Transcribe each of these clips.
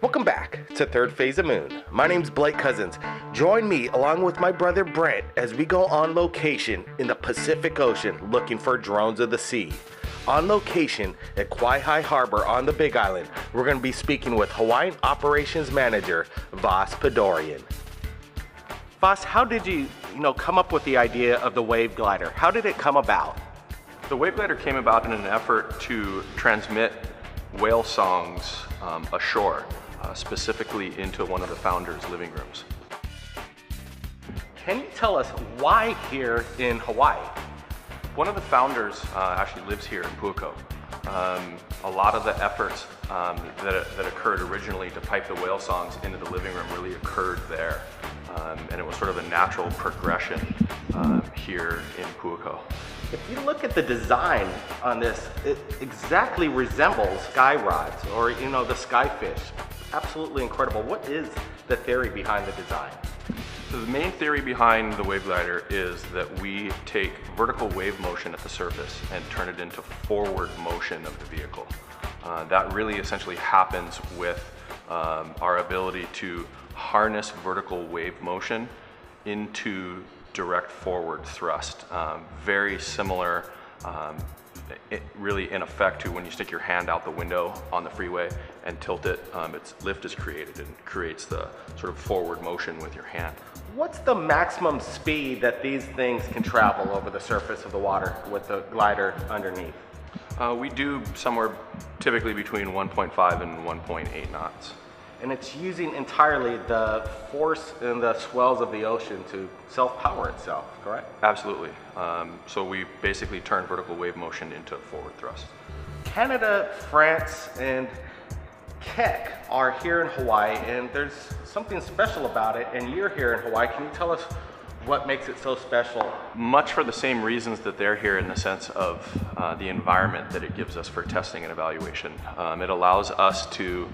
Welcome back to Third Phase of Moon. My name's Blake Cousins. Join me along with my brother Brent as we go on location in the Pacific Ocean looking for drones of the sea. On location at Kauai Harbor on the Big Island, we're going to be speaking with Hawaiian Operations Manager Voss Podorian. Voss, how did you come up with the idea of the wave glider? How did it come about? The wave glider came about in an effort to transmit whale songs ashore, specifically into one of the founders' living rooms. Can you tell us why here in Hawaii? One of the founders actually lives here in Puako. A lot of the efforts that occurred originally to pipe the whale songs into the living room really occurred there. And it was sort of a natural progression here in Puako. If you look at the design on this, it exactly resembles sky rods or the skyfish. Absolutely incredible. What is the theory behind the design? So the main theory behind the wave glider is that we take vertical wave motion at the surface and turn it into forward motion of the vehicle. That really essentially happens with our ability to harness vertical wave motion into direct forward thrust. Very similar, really in effect to when you stick your hand out the window on the freeway and tilt it, its lift is created and creates the sort of forward motion with your hand. What's the maximum speed that these things can travel over the surface of the water with the glider underneath? We do somewhere typically between 1.5 and 1.8 knots. And it's using entirely the force and the swells of the ocean to self-power itself, correct? Absolutely. So we basically turn vertical wave motion into forward thrust. Canada, France, and Keck are here in Hawaii, and there's something special about it, and you're here in Hawaii. Can you tell us what makes it so special? Much for the same reasons that they're here, in the sense of the environment that it gives us for testing and evaluation. It allows us to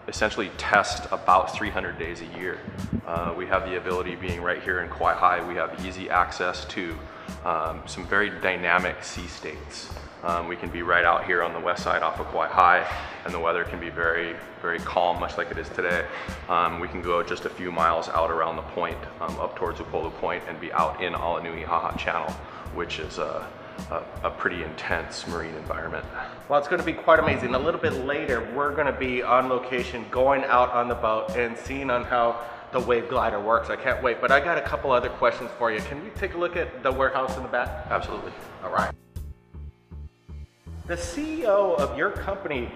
essentially test about 300 days a year. We have the ability, being right here in Kauai, we have easy access to some very dynamic sea states. We can be right out here on the west side off of Kauai, and the weather can be very, very calm, much like it is today. We can go just a few miles out around the point, up towards Upolu Point, and be out in Alenuihaha Channel, which is a pretty intense marine environment. Well, it's going to be quite amazing. A little bit later, we're going to be on location, going out on the boat and seeing on how the wave glider works. I can't wait, but I got a couple other questions for you. Can we take a look at the warehouse in the back? Absolutely. All right. The CEO of your company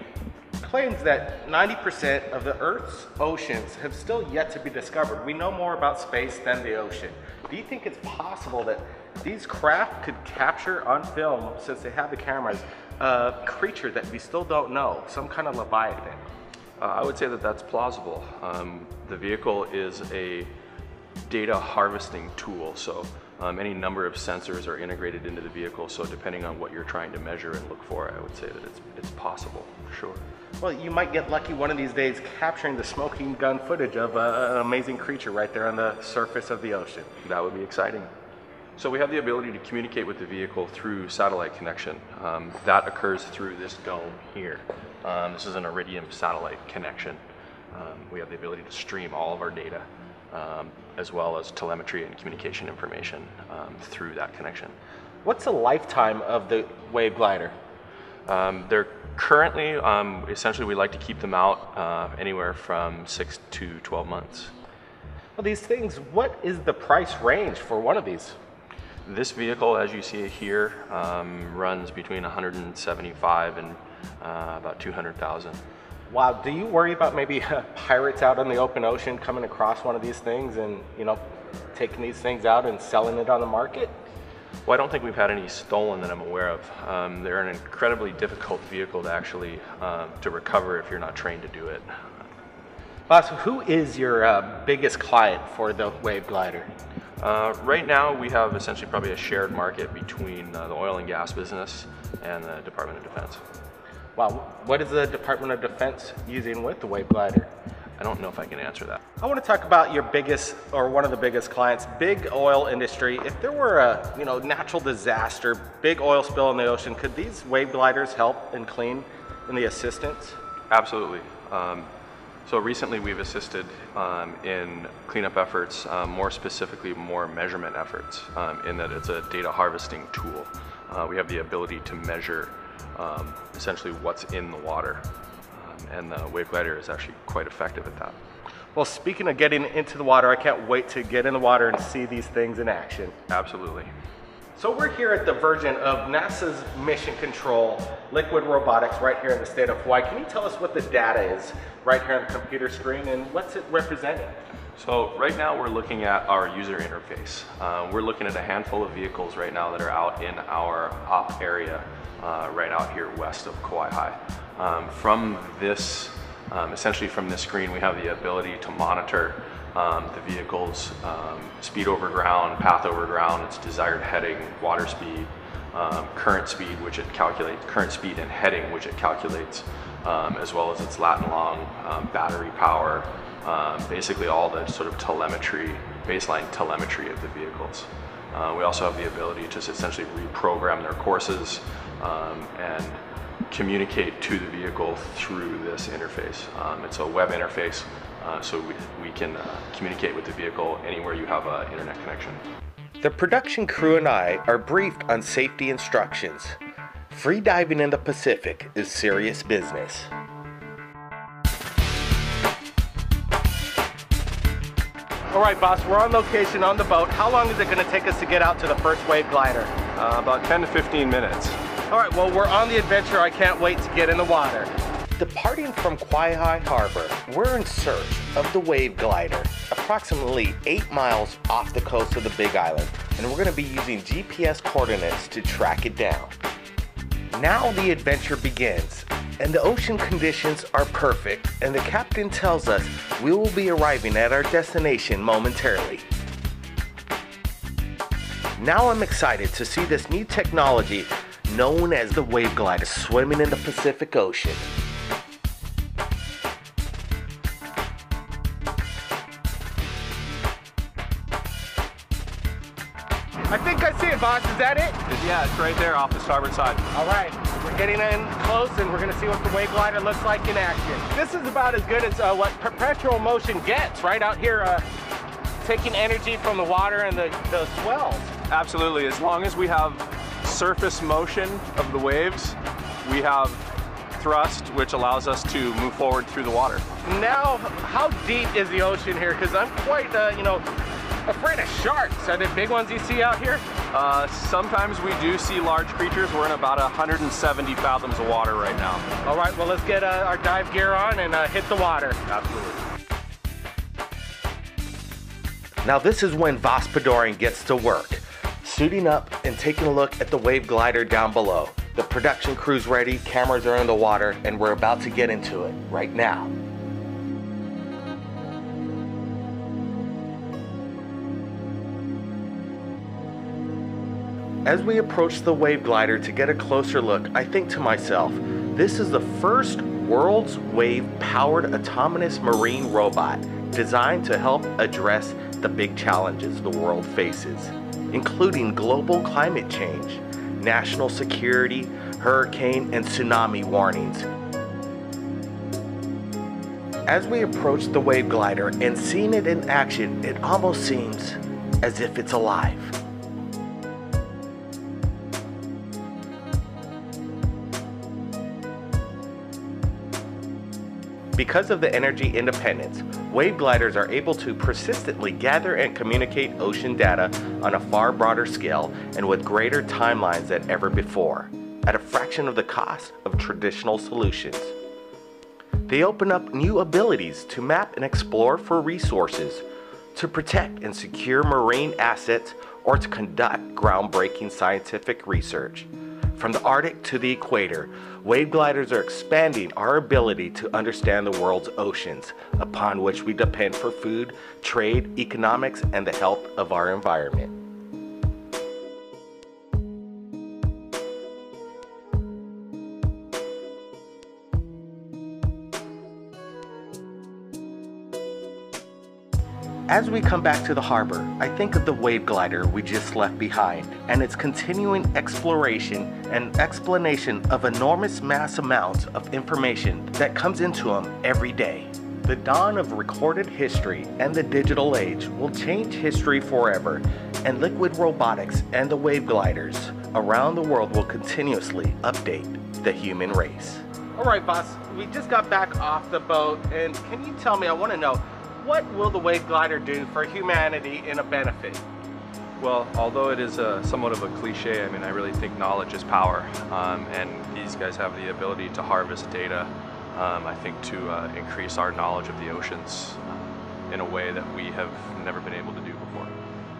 claims that 90% of the Earth's oceans have still yet to be discovered. We know more about space than the ocean. Do you think it's possible that these craft could capture on film, since they have the cameras, a creature that we still don't know, some kind of leviathan? I would say that that's plausible. The vehicle is a data harvesting tool, so any number of sensors are integrated into the vehicle, so depending on what you're trying to measure and look for, I would say that it's possible, for sure. Well, you might get lucky one of these days capturing the smoking gun footage of an amazing creature right there on the surface of the ocean. That would be exciting. So we have the ability to communicate with the vehicle through satellite connection. That occurs through this dome here. This is an Iridium satellite connection. We have the ability to stream all of our data, as well as telemetry and communication information through that connection. What's the lifetime of the wave glider? They're currently, essentially we like to keep them out anywhere from 6 to 12 months. Well, these things, what is the price range for one of these? This vehicle, as you see it here, runs between 175 and about 200,000. Wow, do you worry about maybe pirates out in the open ocean coming across one of these things and, taking these things out and selling it on the market? Well, I don't think we've had any stolen that I'm aware of. They're an incredibly difficult vehicle to actually to recover if you're not trained to do it. Boss, who is your biggest client for the wave glider? Right now, we have essentially probably a shared market between the oil and gas business and the Department of Defense. Wow, what is the Department of Defense using with the wave glider? I don't know if I can answer that. I want to talk about your biggest, or one of the biggest clients, big oil industry. If there were a natural disaster, big oil spill in the ocean, could these wave gliders help and clean in the assistance? Absolutely. So recently we've assisted in cleanup efforts, more specifically more measurement efforts, in that it's a data harvesting tool. We have the ability to measure essentially what's in the water, and the wave glider is actually quite effective at that. Well, speaking of getting into the water, I can't wait to get in the water and see these things in action. Absolutely. So we're here at the version of NASA's Mission Control Liquid Robotics right here in the state of Hawaii. Can you tell us what the data is right here on the computer screen and what's it representing? So right now we're looking at our user interface. We're looking at a handful of vehicles right now that are out in our op area right out here west of Kauai High. From this, essentially from this screen, we have the ability to monitor the vehicle's speed over ground, path over ground, its desired heading, water speed, current speed, which it calculates, current speed and heading, which it calculates, as well as its lat and long, battery power, basically all the sort of telemetry, baseline telemetry of the vehicles. We also have the ability to essentially reprogram their courses and communicate to the vehicle through this interface. It's a web interface, so we can communicate with the vehicle anywhere you have an internet connection. The production crew and I are briefed on safety instructions. Free diving in the Pacific is serious business. All right, boss, we're on location on the boat. How long is it going to take us to get out to the first wave glider? About 10 to 15 minutes. All right, well, we're on the adventure. I can't wait to get in the water. Departing from Kauai Harbor, we're in search of the wave glider, approximately 8 miles off the coast of the Big Island, and we're going to be using GPS coordinates to track it down. Now the adventure begins, and the ocean conditions are perfect, and the captain tells us we will be arriving at our destination momentarily. Now I'm excited to see this new technology known as the wave glider swimming in the Pacific Ocean. I think I see it, boss. Is that it? Yeah, it's right there off the starboard side. All right, we're getting in close and we're gonna see what the wave glider looks like in action. This is about as good as what perpetual motion gets, right out here, taking energy from the water and the swells. Absolutely, as long as we have surface motion of the waves, we have thrust, which allows us to move forward through the water. Now, how deep is the ocean here? Because I'm quite, afraid of sharks. Are there big ones you see out here? Sometimes we do see large creatures. We're in about 170 fathoms of water right now. All right, well, let's get our dive gear on and hit the water. Absolutely. Now this is when Vospadorian gets to work, suiting up and taking a look at the wave glider down below. The production crew's ready, cameras are in the water, and we're about to get into it right now. As we approach the wave glider to get a closer look, I think to myself, this is the first world's wave-powered autonomous marine robot designed to help address the big challenges the world faces, including global climate change, national security, hurricane and tsunami warnings. As we approach the wave glider and seeing it in action, it almost seems as if it's alive. Because of the energy independence, wave gliders are able to persistently gather and communicate ocean data on a far broader scale and with greater timelines than ever before, at a fraction of the cost of traditional solutions. They open up new abilities to map and explore for resources, to protect and secure marine assets, or to conduct groundbreaking scientific research. From the Arctic to the equator, wave gliders are expanding our ability to understand the world's oceans, upon which we depend for food, trade, economics, and the health of our environment. As we come back to the harbor, I think of the wave glider we just left behind and its continuing exploration and explanation of enormous mass amounts of information that comes into them every day. The dawn of recorded history and the digital age will change history forever, and liquid robotics and the wave gliders around the world will continuously update the human race. All right, boss, we just got back off the boat, and can you tell me, I want to know, what will the wave glider do for humanity in a benefit? Well, although it is somewhat of a cliche, I mean, I really think knowledge is power, and these guys have the ability to harvest data, I think, to increase our knowledge of the oceans in a way that we have never been able to do before.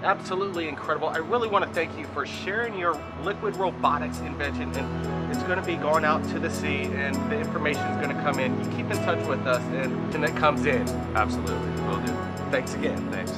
Absolutely incredible. I really want to thank you for sharing your liquid robotics invention, and it's going to be going out to the sea, and the information is going to come in. You keep in touch with us, and it comes in. Absolutely, will do. Thanks again. Thanks.